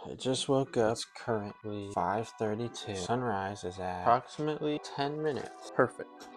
I just woke up. It's currently 5:32. Sunrise is at approximately 10 minutes. Perfect.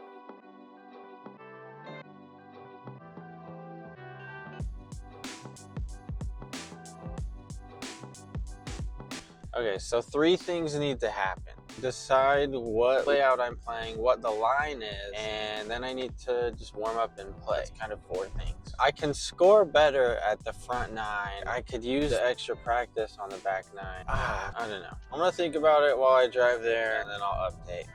Okay, so three things need to happen. Decide what layout I'm playing, what the line is, and then I need to just warm up and play. It's kind of four things. I can score better at the front nine. I could use the extra practice on the back nine. I don't know. I'm gonna think about it while I drive there, and then I'll update.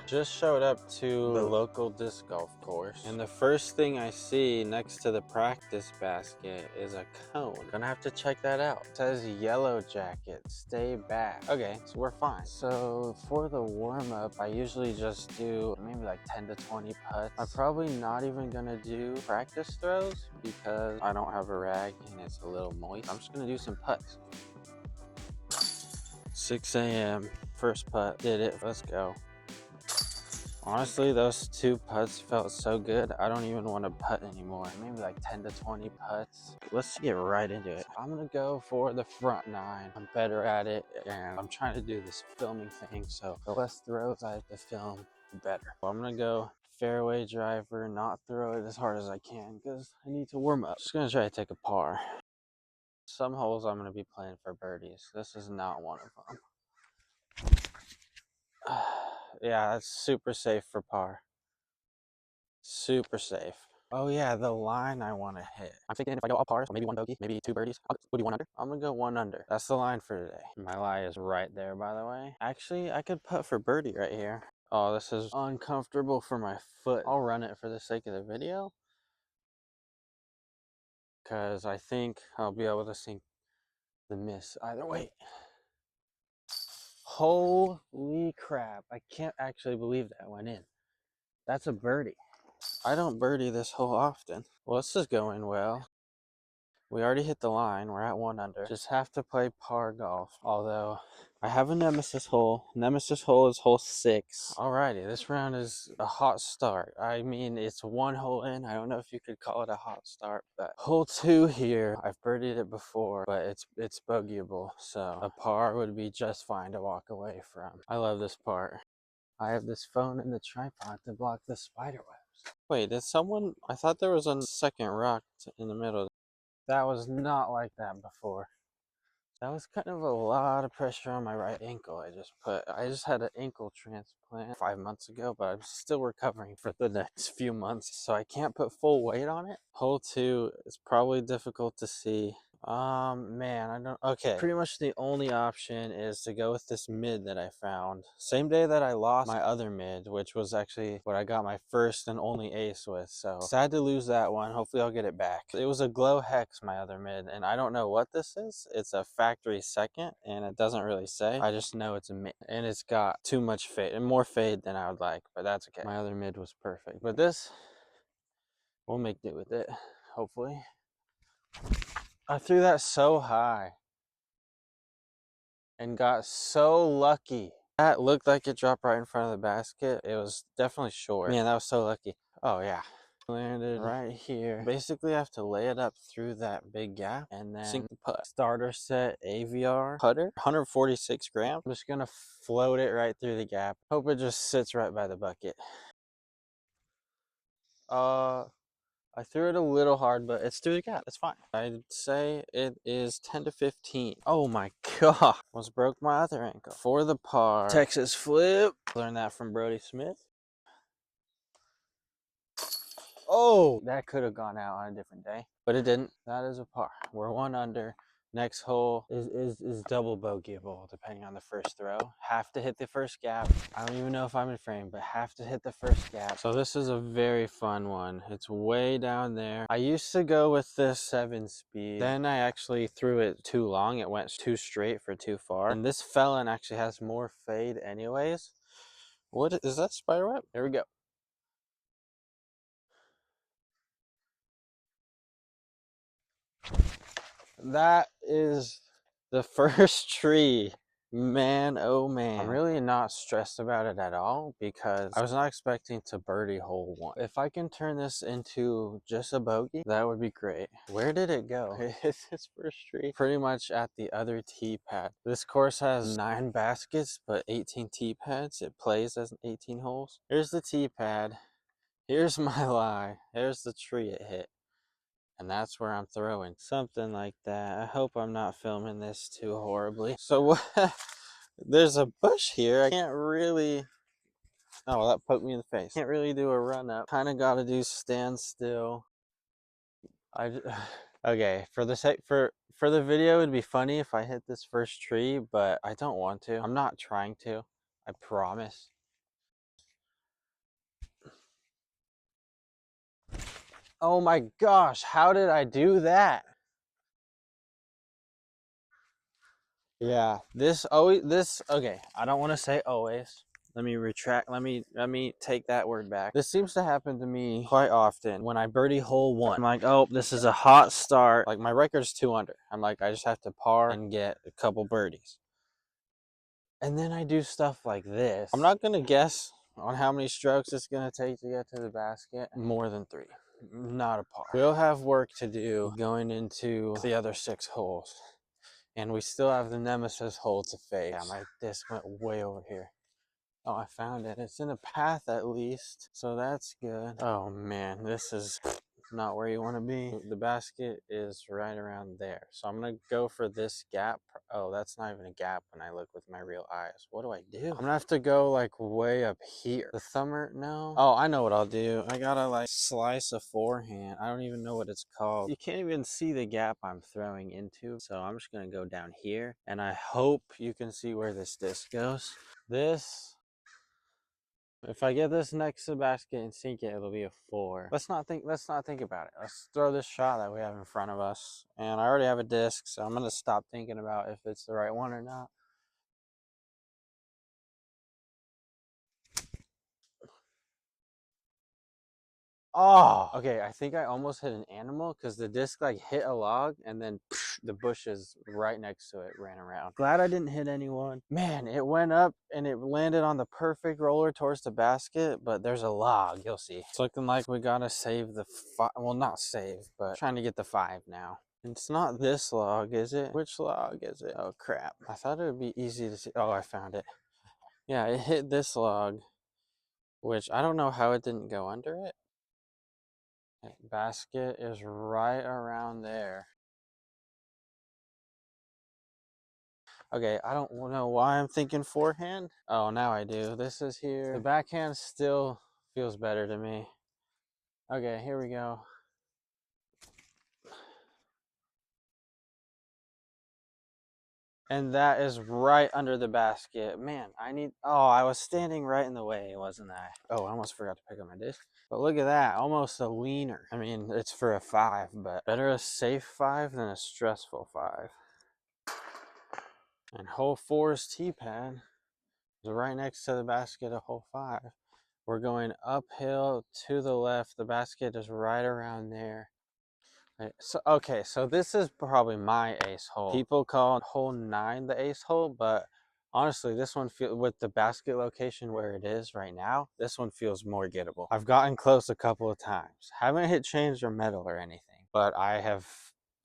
Just showed up to the local disc golf course, and the first thing I see next to the practice basket is a cone. Gonna have to check that out. It says yellow jacket, stay back. Okay, so we're fine. So for the warm-up, I usually just do maybe like 10 to 20 putts. I'm probably not even gonna do practice throws because I don't have a rag and it's a little moist. I'm just gonna do some putts. 6 a.m. First putt, did it. Let's go. Honestly, those two putts felt so good. I don't even want to putt anymore. Maybe like 10 to 20 putts. Let's get right into it. I'm gonna go for the front nine. I'm better at it, and I'm trying to do this filming thing, so the less throws I have to film, the better. I'm gonna go fairway driver, not throw it as hard as I can because I need to warm up. Just gonna try to take a par. Some holes I'm gonna be playing for birdies. This is not one of them. Yeah, that's super safe for par. Super safe. Oh yeah, the line I want to hit. I'm thinking if I go all pars, maybe one bogey, maybe two birdies, would be one under. I'm gonna go one under. That's the line for today. My lie is right there, by the way. Actually, I could putt for birdie right here. Oh, this is uncomfortable for my foot. I'll run it for the sake of the video, because I think I'll be able to sink the miss either way. Holy crap, I can't actually believe that went in. That's a birdie. I don't birdie this hole often. Well, this is going well. We already hit the line. We're at one under. Just have to play par golf. Although I have a nemesis hole. Nemesis hole is hole 6. Alrighty, this round is a hot start. I mean, it's one hole in. I don't know if you could call it a hot start, but hole 2 here. I've birdied it before, but it's bogeyable. So a par would be just fine to walk away from. I love this part. I have this phone in the tripod to block the spider webs. Wait, did someone... I thought there was a second rock in the middle. That was not like that before. That was kind of a lot of pressure on my right ankle I just put. I just had an ankle transplant 5 months ago, but I'm still recovering for the next few months, so I can't put full weight on it. Hole 2 is probably difficult to see. Man, I don't... Okay, pretty much the only option is to go with this mid that I found. Same day that I lost my other mid, which was actually what I got my first and only ace with, so sad to lose that one. Hopefully I'll get it back. It was a Glow Hex, my other mid, and I don't know what this is. It's a factory second, and it doesn't really say. I just know it's a mid, and it's got too much fade, and more fade than I would like, but that's okay. My other mid was perfect, but this, we'll make do with it, hopefully. I threw that so high and got so lucky. That looked like it dropped right in front of the basket. It was definitely short. Man, that was so lucky. Oh yeah. Landed right here. Basically I have to lay it up through that big gap and then sink the putt. Starter set AVR putter, 146 grams. I'm just gonna float it right through the gap. Hope it just sits right by the bucket. I threw it a little hard, but it's through the gap. It's fine. I'd say it is 10 to 15. Oh my god. Almost broke my other ankle. For the par. Texas flip. Learned that from Brody Smith. Oh, that could have gone out on a different day, but it didn't. That is a par. We're one under. Next hole is double bogeyable depending on the first throw. Have to hit the first gap. I don't even know if I'm in frame, but have to hit the first gap. So this is a very fun one. It's way down there. I used to go with this 7-speed. Then I actually threw it too long. It went too straight for too far. And this felon actually has more fade anyways. What is that, spider web? There we go. That is the first tree Man, oh man. I'm really not stressed about it at all because I was not expecting to birdie hole one. If I can turn this into just a bogey, that would be great. Where did it go? It's his first tree. Pretty much at the other tee pad. This course has 9 baskets, but 18 tee pads. It plays as 18 holes. Here's the tee pad. Here's my lie. Here's the tree it hit. And that's where I'm throwing. Something like that. I hope I'm not filming this too horribly. So there's a bush here. I can't really... Oh, well, that poked me in the face. Can't really do a run up. Kind of got to do standstill. Okay, for the sake for the video, it'd be funny if I hit this first tree, but I don't want to. I'm not trying to. I promise. Oh my gosh, how did I do that? Yeah, okay, I don't want to say always. Let me retract, let me take that word back. This seems to happen to me quite often when I birdie hole one. I'm like, oh, this is a hot start. Like my record's 2 under. I'm like, I just have to par and get a couple birdies. And then I do stuff like this. I'm not gonna guess on how many strokes it's gonna take to get to the basket. More than 3, not a par. We'll have work to do going into the other 6 holes. And we still have the nemesis hole to face. Yeah, my disc went way over here. Oh, I found it. It's in a path at least, so that's good. Oh man, this is not where you want to be. The basket is right around there. So I'm gonna go for this gap. Oh, that's not even a gap when I look with my real eyes. What do I do? I'm gonna have to go like way up here. The thumber, no. Oh, I know what I'll do. I gotta like slice a forehand. I don't even know what it's called. You can't even see the gap I'm throwing into. So I'm just gonna go down here and I hope you can see where this disc goes. If I get this next to the basket and sink it, it'll be a 4. Let's not think about it. Let's throw this shot that we have in front of us. And I already have a disc, so I'm gonna stop thinking about if it's the right one or not. Oh, okay. I think I almost hit an animal because the disc like hit a log and then the bushes right next to it ran around. Glad I didn't hit anyone. Man, it went up and it landed on the perfect roller towards the basket, but there's a log. You'll see. It's looking like we gotta save the well, not save, but trying to get the 5 now. It's not this log, is it? Which log is it? Oh crap. I thought it would be easy to see. Oh, I found it. Yeah, it hit this log, which I don't know how it didn't go under it. Basket is right around there. Okay, I don't know why I'm thinking forehand. Oh, now I do. This is here. The backhand still feels better to me. Okay, here we go. And that is right under the basket. Man, I was standing right in the way, wasn't I? Oh, I almost forgot to pick up my disc. But look at that, almost a leaner. I mean, it's for a 5, but better a safe 5 than a stressful 5. And hole 4's tee pad is right next to the basket of hole 5. We're going uphill to the left. The basket is right around there. So okay, so this is probably my ace hole. People call hole 9 the ace hole, but honestly, this one with the basket location where it is right now, this one feels more gettable. I've gotten close a couple of times. Haven't hit change or metal or anything, but I have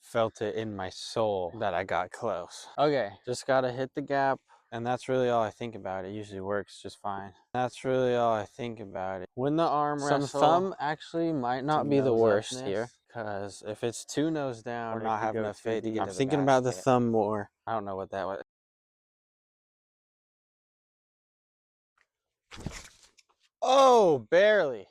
felt it in my soul that I got close. Okay, just gotta hit the gap. And that's really all I think about. It usually works just fine. That's really all I think about it. When the arm wrestle, some thumb actually might not be the worst here. Because if it's 2 nose down, we're not having enough fade to get to the basket. I'm thinking about the thumb more. I don't know what that was. Oh, barely.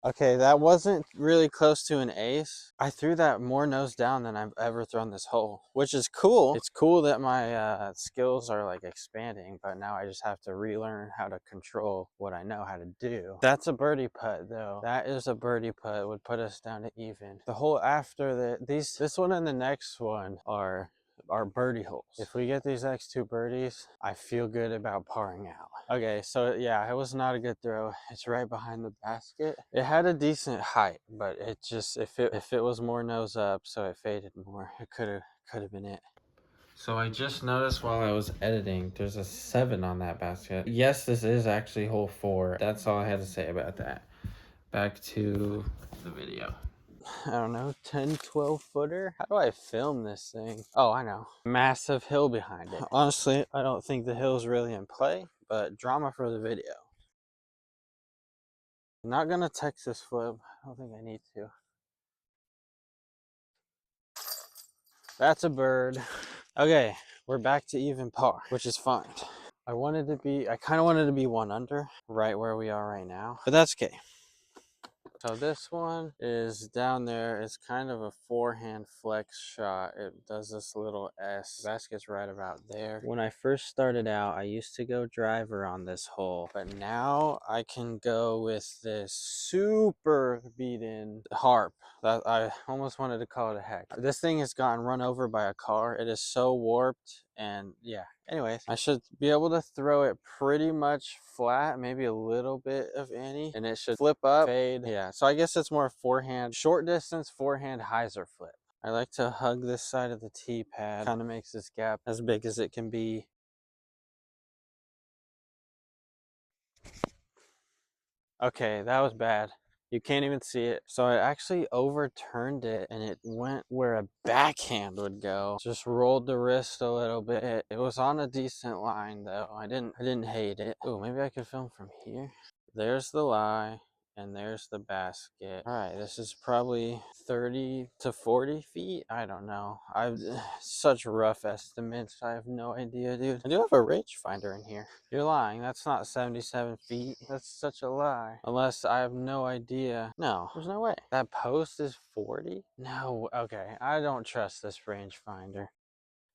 Okay, that wasn't really close to an ace. I threw that more nose down than I've ever thrown this hole, which is cool. It's cool that my skills are like expanding, but now I just have to relearn how to control what I know how to do. That's a birdie putt though. That is a birdie putt. It would put us down to even. The hole after this one and the next one are birdie holes. If we get these next 2 birdies, I feel good about parring out. Okay, so yeah, it was not a good throw. It's right behind the basket. It had a decent height, but it just if it was more nose up, so it faded more, it could have been it. So I just noticed while I was editing, there's a 7 on that basket. Yes, this is actually hole 4. That's all I had to say about that. Back to the video. I don't know, 10, 12 footer? How do I film this thing? Oh, I know. Massive hill behind it. Honestly, I don't think the hill's really in play, but drama for the video. I'm not gonna Texas flip. I don't think I need to. That's a bird. Okay, we're back to even par, which is fine. I kind of wanted to be 1 under, right where we are right now, but that's okay. So this one is down there. It's kind of a forehand flex shot. It does this little S. Basket's right about there. When I first started out, I used to go driver on this hole, but now I can go with this super beat-in harp. That I almost wanted to call it a heck. This thing has gotten run over by a car. It is so warped, and yeah. Anyways, I should be able to throw it pretty much flat, maybe a little bit of any, and it should flip up, fade. Yeah, so I guess it's more forehand, short distance forehand hyzer flip. I like to hug this side of the tee pad. Kind of makes this gap as big as it can be. Okay, that was bad. You can't even see it. So I actually overturned it and it went where a backhand would go. Just rolled the wrist a little bit. It was on a decent line though. I didn't hate it. Oh, maybe I could film from here. There's the lie. And there's the basket. All right, this is probably 30 to 40 feet. I don't know. I've such rough estimates. I have no idea, dude. I do have a rangefinder in here. You're lying. That's not 77 feet. That's such a lie. Unless I have no idea. No, there's no way. That post is 40? No, okay. I don't trust this rangefinder.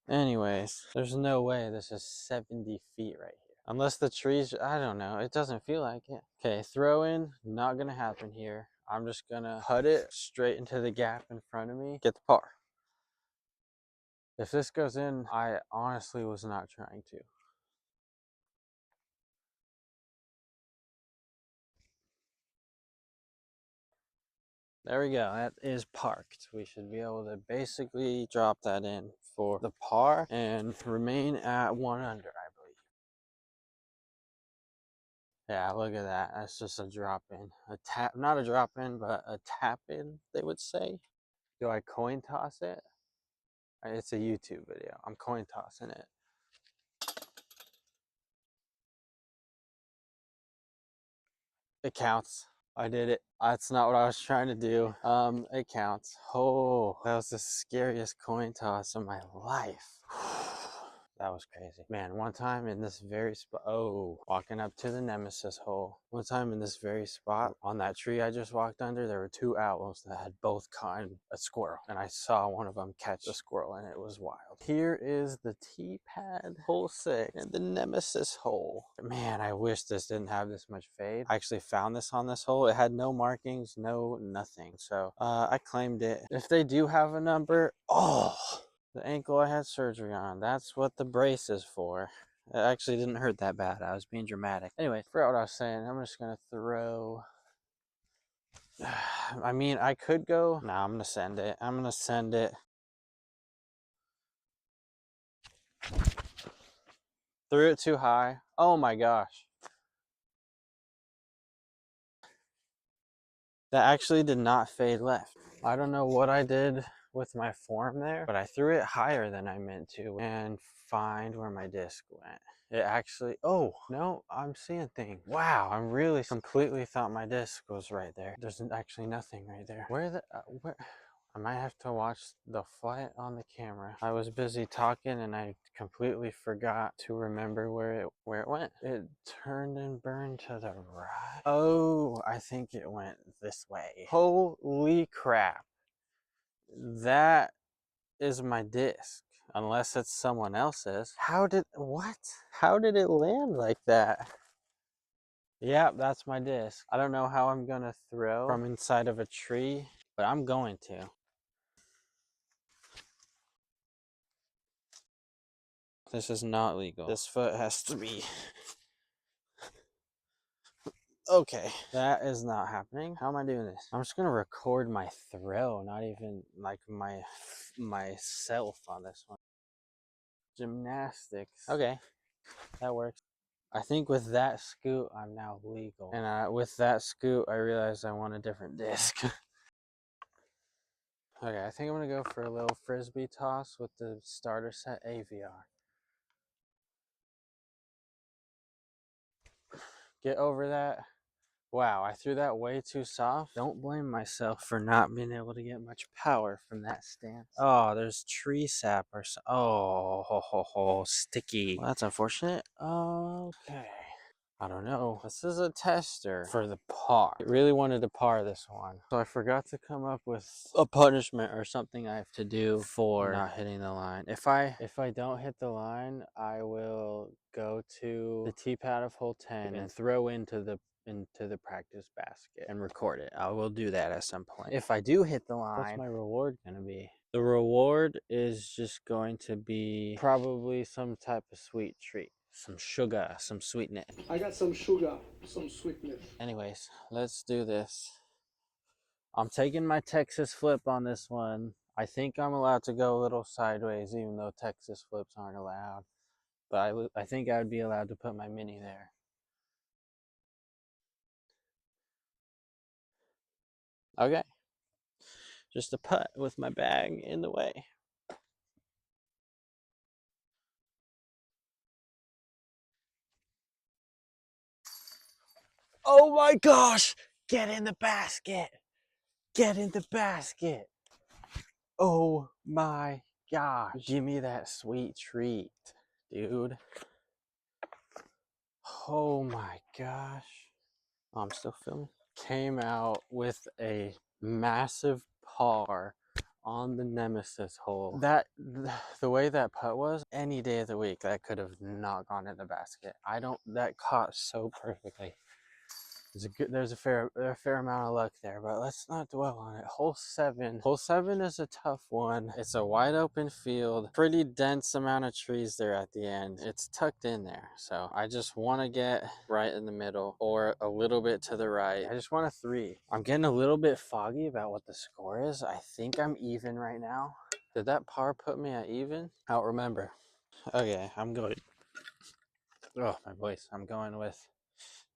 Anyways, there's no way this is 70 feet right here. Unless the trees, I don't know. It doesn't feel like it. Okay, throw in, not gonna happen here. I'm just gonna put it straight into the gap in front of me, get the par. If this goes in, I honestly was not trying to. There we go, that is parked. We should be able to basically drop that in for the par and remain at 1 under, I believe. Yeah, look at that. That's just a drop in. A tap, not a drop in, but a tap in, they would say. Do I coin toss it? It's a YouTube video. I'm coin tossing it. It counts. I did it. That's not what I was trying to do. It counts. Oh, that was the scariest coin toss of my life. That was crazy. Man, one time in this very spot, walking up to the Nemesis hole. One time in this very spot, on that tree I just walked under, there were 2 owls that had both caught a squirrel. And I saw one of them catch the squirrel and it was wild. Here is the tee pad, hole 6, and the Nemesis hole. Man, I wish this didn't have this much fade. I actually found this on this hole. It had no markings, no nothing. So I claimed it. If they do have a number, the ankle I had surgery on. That's what the brace is for. It actually didn't hurt that bad. I was being dramatic. Anyway, forgot what I was saying. I'm just going to throw... I mean, I could go... No, I'm going to send it. I'm going to send it. Threw it too high. Oh my gosh. That actually did not fade left. I don't know what I did with my form there, but I threw it higher than I meant to and find where my disc went. It actually, oh, no, I'm seeing things. Wow, I really completely thought my disc was right there. There's actually nothing right there. Where? I might have to watch the flight on the camera. I was busy talking and I completely forgot to remember where it went. It turned and burned to the right. Oh, I think it went this way. Holy crap. That is my disc. Unless it's someone else's. What? How did it land like that? Yeah, that's my disc. I don't know how I'm gonna throw from inside of a tree, but I'm going to. This is not legal. This foot has to be... Okay, that is not happening. How am I doing this? I'm just gonna record my throw, not even like myself on this one. Gymnastics. Okay, that works. I think with that scoot, I'm now legal. And with that scoot, I realized I want a different disc. Okay, I think I'm gonna go for a little frisbee toss with the starter set AVR. Get over that. Wow, I threw that way too soft. Don't blame myself for not being able to get much power from that stance. Oh, there's tree sap or so. Oh, sticky. Well, that's unfortunate. Okay. I don't know. This is a tester for the par. I really wanted to par this one. So I forgot to come up with a punishment or something I have to do for not hitting the line. If I don't hit the line, I will go to the tee pad of hole 10 and throw into the practice basket and record it. I will do that at some point. If I do hit the line, what's my reward gonna be? The reward is just going to be probably some type of sweet treat. Some sugar, some sweetness. I got some sugar, some sweetness. Anyways, let's do this. I'm taking my Texas flip on this one. I think I'm allowed to go a little sideways, even though Texas flips aren't allowed. But I think I would be allowed to put my mini there. Okay. Just a putt with my bag in the way. Oh my gosh! Get in the basket! Get in the basket! Oh my gosh! Give me that sweet treat, dude. Oh my gosh. Oh, I'm still filming. Came out with a massive par on the Nemesis hole. The way that putt was, any day of the week, that could have not gone in the basket. That caught so perfectly. There's a fair amount of luck there, but let's not dwell on it. Hole 7. Hole 7 is a tough one. It's a wide open field, pretty dense amount of trees there at the end. It's tucked in there, so I just want to get right in the middle or a little bit to the right. I just want a 3. I'm getting a little bit foggy about what the score is. I think I'm even right now. Did that par put me at even? I don't remember. Okay, I'm going. Oh, my voice. I'm going with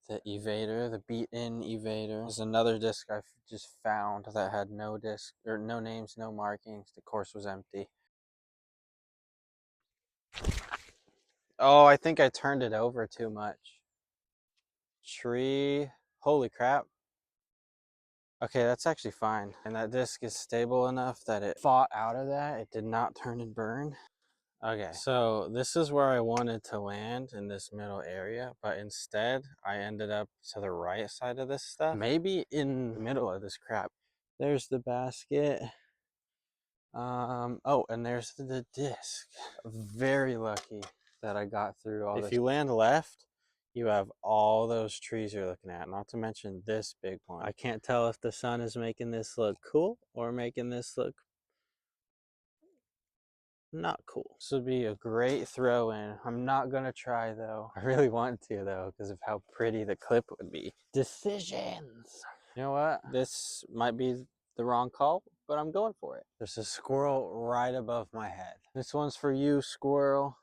the Evader, the beat-in Evader. There's another disc I just found that had no disc, or no names, no markings. The course was empty. Oh, I think I turned it over too much. Tree. Holy crap. Okay, that's actually fine. And that disc is stable enough that it fought out of that. It did not turn and burn. Okay, so this is where I wanted to land, in this middle area, but instead I ended up to the right side of this stuff. Maybe in the middle of this crap. There's the basket. Oh, and there's the disc. Very lucky that I got through all this. If you land left, you have all those trees you're looking at, not to mention this big one. I can't tell if the sun is making this look cool or making this look not cool. This would be a great throw in. I'm not gonna try though. I really want to though, because of how pretty the clip would be. Decisions. You know what? This might be the wrong call, but I'm going for it. There's a squirrel right above my head. This one's for you, squirrel.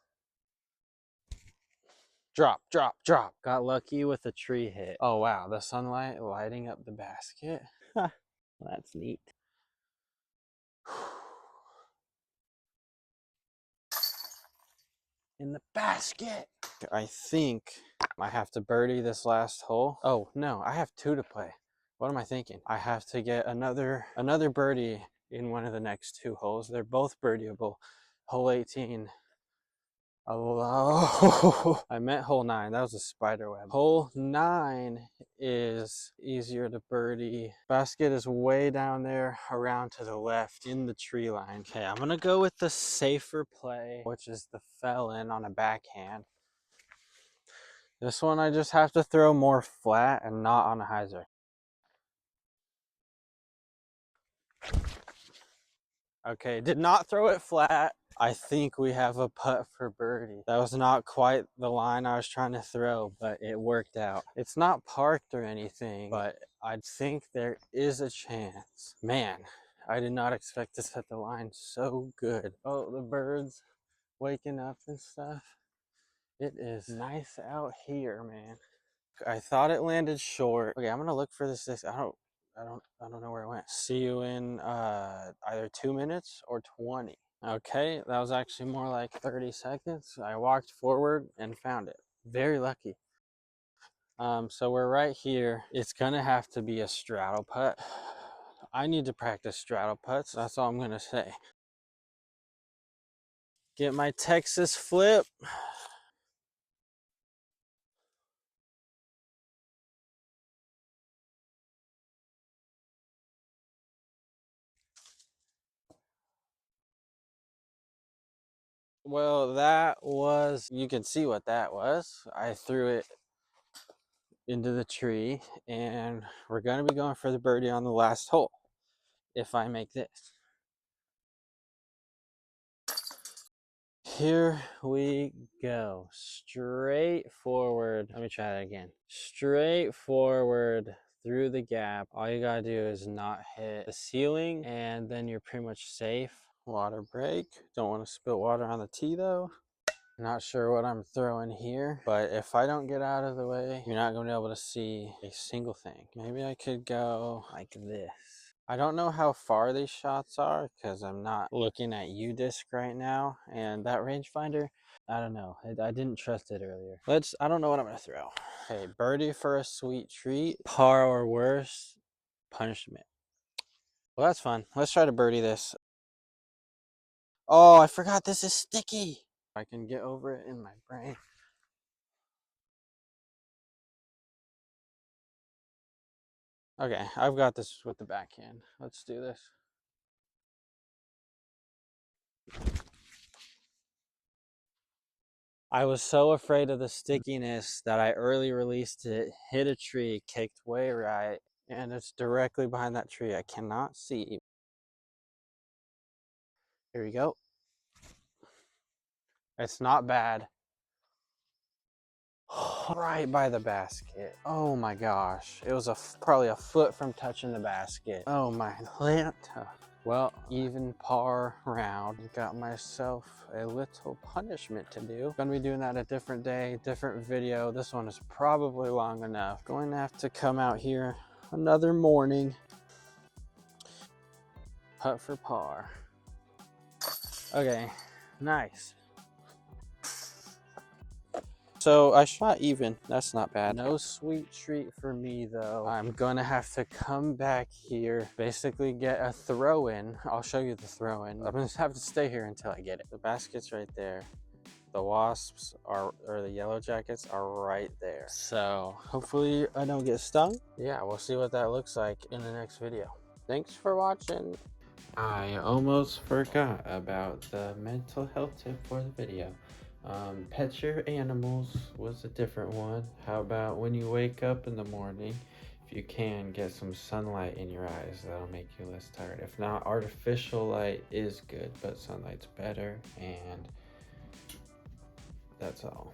Drop, drop, drop. Got lucky with a tree hit. Oh wow, the sunlight lighting up the basket. That's neat. In the basket. I think I have to birdie this last hole. Oh no, I have 2 to play. What am I thinking? I have to get another birdie in one of the next 2 holes. They're both birdieable. Hole 18. Oh, I meant hole 9. That was a spider web. Hole 9 is easier to birdie. Basket is way down there, around to the left in the tree line. Okay, I'm gonna go with the safer play, which is the fell-in on a backhand. This one I just have to throw more flat and not on a hyzer. Okay, did not throw it flat. I think we have a putt for birdie. That was not quite the line I was trying to throw, but it worked out. It's not parked or anything, but I think there is a chance. Man, I did not expect to set the line so good. Oh, the birds waking up and stuff. It is nice out here, man. I thought it landed short. Okay, I'm gonna look for this. I don't know where it went. See you in either 2 minutes or 20. Okay, that was actually more like 30 seconds. I walked forward and found it. Very lucky. So we're right here. It's gonna have to be a straddle putt. I need to practice straddle putts. That's all I'm gonna say. Get my Texas flip. Well, that was, you can see what that was. I threw it into the tree, and we're going to be going for the birdie on the last hole if I make this. Here we go. Straight forward. Let me try that again. Straight forward through the gap. All you gotta do is not hit the ceiling, and then you're pretty much safe. Water break. Don't want to spill water on the tee though. Not sure what I'm throwing here, but if I don't get out of the way, you're not going to be able to see a single thing. Maybe I could go like this. I don't know how far these shots are because I'm not looking at UDisc right now, and that rangefinder, I don't know. I didn't trust it earlier. I don't know what I'm going to throw. Okay, birdie for a sweet treat. Par or worse, punishment. Well, that's fun. Let's try to birdie this. Oh, I forgot this is sticky. I can get over it in my brain. Okay, I've got this with the backhand. Let's do this. I was so afraid of the stickiness that I early released it, hit a tree, kicked way right, and it's directly behind that tree. I cannot see. Here we go. It's not bad. Right by the basket. Oh my gosh. It was probably a foot from touching the basket. Oh my Lanta. Well, even par round. Got myself a little punishment to do. Gonna be doing that a different day, different video. This one is probably long enough. Going to have to come out here another morning. Putt for par. Okay, nice. So I shot even. That's not bad. No sweet treat for me though. I'm gonna have to come back here, basically get a throw in. I'll show you the throw in. I'm gonna have to stay here until I get it. The basket's right there. The wasps are, or the yellow jackets are right there. So hopefully I don't get stung. Yeah, we'll see what that looks like in the next video. Thanks for watching. I almost forgot about the mental health tip for the video. Pet your animals was a different one. How about when you wake up in the morning, if you can, get some sunlight in your eyes. That'll make you less tired. If not, artificial light is good, but sunlight's better, and that's all.